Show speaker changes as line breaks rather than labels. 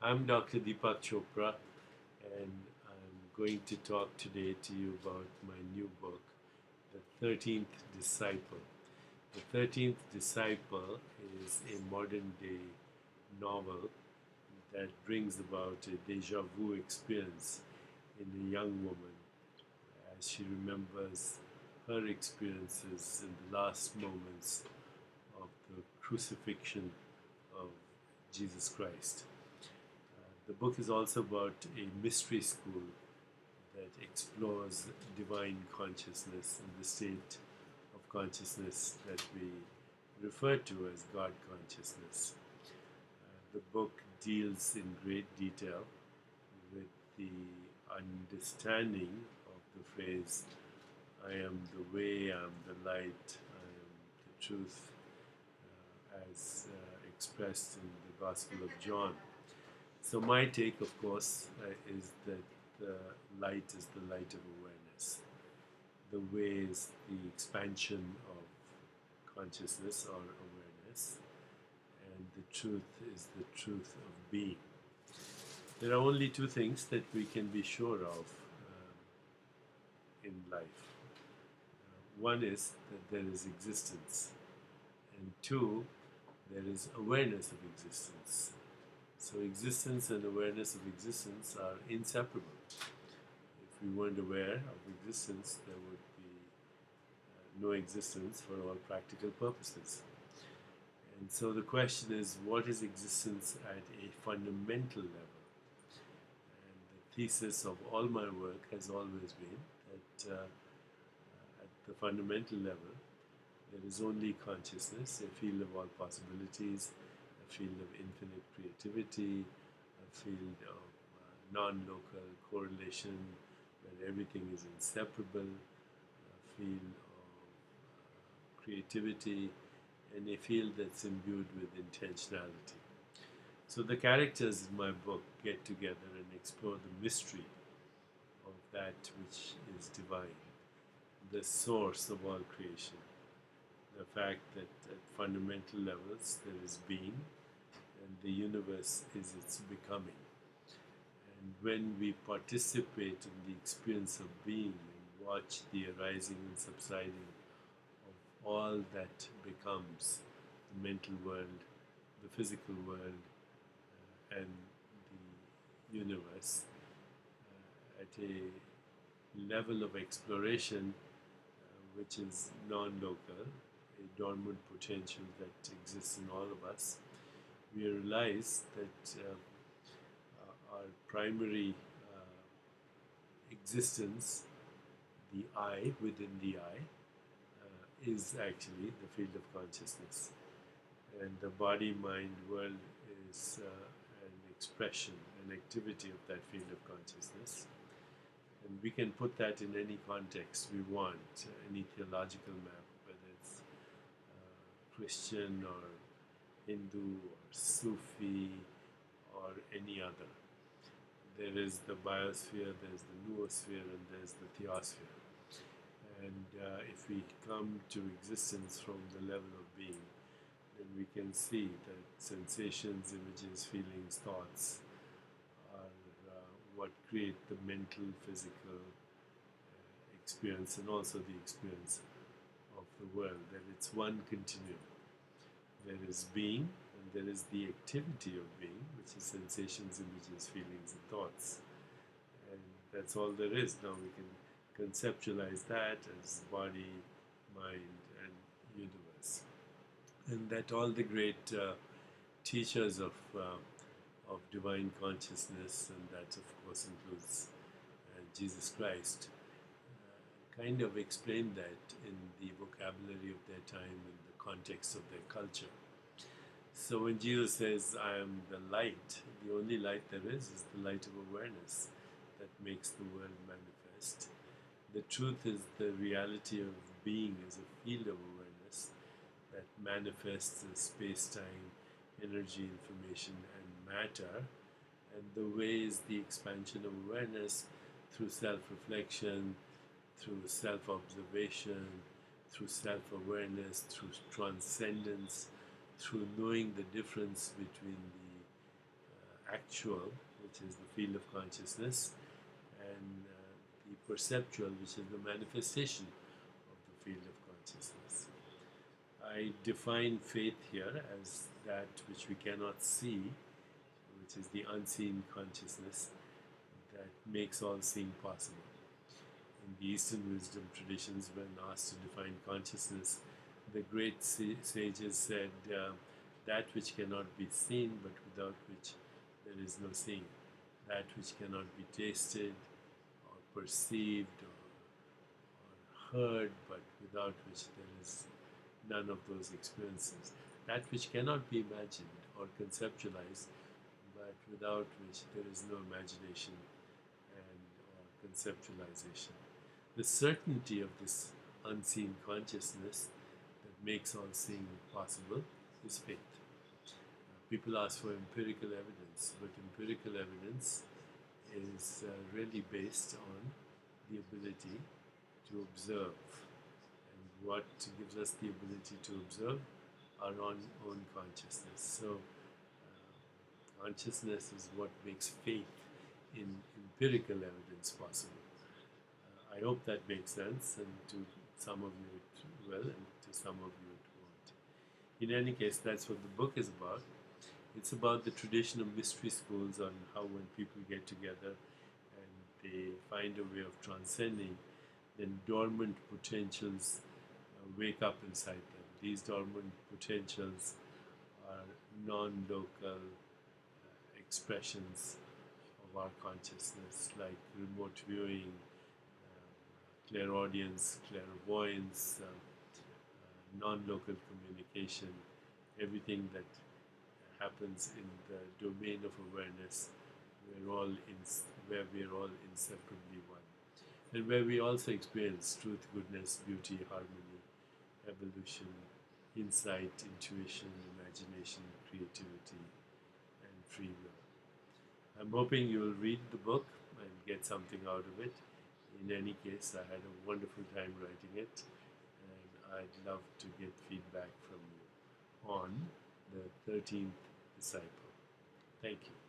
I'm Dr. Deepak Chopra, and I'm going to talk today to you about my new book, The 13th Disciple. The 13th Disciple is a modern day novel that brings about a deja vu experience in a young woman as she remembers her experiences in the last moments of the crucifixion of Jesus Christ. The book is also about a mystery school that explores divine consciousness and the state of consciousness that we refer to as God consciousness. The book deals in great detail with the understanding of the phrase, I am the way, I am the light, I am the truth, as expressed in the Gospel of John. So my take, of course, is that the light is the light of awareness. The way is the expansion of consciousness or awareness, and the truth is the truth of being. There are only two things that we can be sure of in life. One is that there is existence, and two, there is awareness of existence. So existence and awareness of existence are inseparable. If we weren't aware of existence, there would be no existence for all practical purposes. And so the question is, what is existence at a fundamental level? And the thesis of all my work has always been that at the fundamental level, there is only consciousness, a field of all possibilities, a field of infinite creativity, a field of non-local correlation where everything is inseparable, a field of creativity, and a field that's imbued with intentionality. So the characters in my book get together and explore the mystery of that which is divine, the source of all creation, the fact that at fundamental levels there is being and the universe is its becoming. And when we participate in the experience of being and watch the arising and subsiding of all that becomes the mental world, the physical world, and the universe at a level of exploration which is non-local, a dormant potential that exists in all of us, we realize that our primary existence, the I within the I, is actually the field of consciousness. And the body-mind world is an expression, an activity of that field of consciousness. And we can put that in any context we want, any theological map, whether it's Christian or Hindu or Sufi or any other. There is the biosphere, there's the noosphere, and there's the theosphere. And if we come to existence from the level of being, then we can see that sensations, images, feelings, thoughts are what create the mental, physical experience and also the experience of the world. That it's one continuum. There is being and there is the activity of being, which is sensations, images, feelings, and thoughts. And that's all there is. Now we can conceptualize that as body, mind, and universe. And that all the great teachers of divine consciousness, and that of course includes Jesus Christ, kind of explain that in the vocabulary of their time, in the context of their culture. So when Jesus says, I am the light, the only light there is the light of awareness that makes the world manifest. The truth is the reality of being as a field of awareness that manifests as space-time, energy, information, and matter. And the way is the expansion of awareness through self-reflection, through self-observation, through self-awareness, through transcendence, through knowing the difference between the actual, which is the field of consciousness, and the perceptual, which is the manifestation of the field of consciousness. I define faith here as that which we cannot see, which is the unseen consciousness that makes all seeing possible. In the Eastern wisdom traditions, when asked to define consciousness, the great sages said, that which cannot be seen, but without which there is no seeing. That which cannot be tasted or perceived or heard, but without which there is none of those experiences. That which cannot be imagined or conceptualized, but without which there is no imagination and or conceptualization. The certainty of this unseen consciousness that makes all seeing possible is faith. People ask for empirical evidence, but empirical evidence is really based on the ability to observe. And what gives us the ability to observe? Our own consciousness. So consciousness is what makes faith in empirical evidence possible. I hope that makes sense, and to some of you it will, and to some of you it won't. In any case, that's what the book is about. It's about the tradition of mystery schools on how when people get together and they find a way of transcending, then dormant potentials wake up inside them. These dormant potentials are non-local expressions of our consciousness, like remote viewing, clairaudience, clairvoyance, non-local communication, everything that happens in the domain of awareness, where we are all inseparably one, and where we also experience truth, goodness, beauty, harmony, evolution, insight, intuition, imagination, creativity, and free will. I'm hoping you'll read the book and get something out of it. In any case, I had a wonderful time writing it, and I'd love to get feedback from you on the 13th Disciple. Thank you.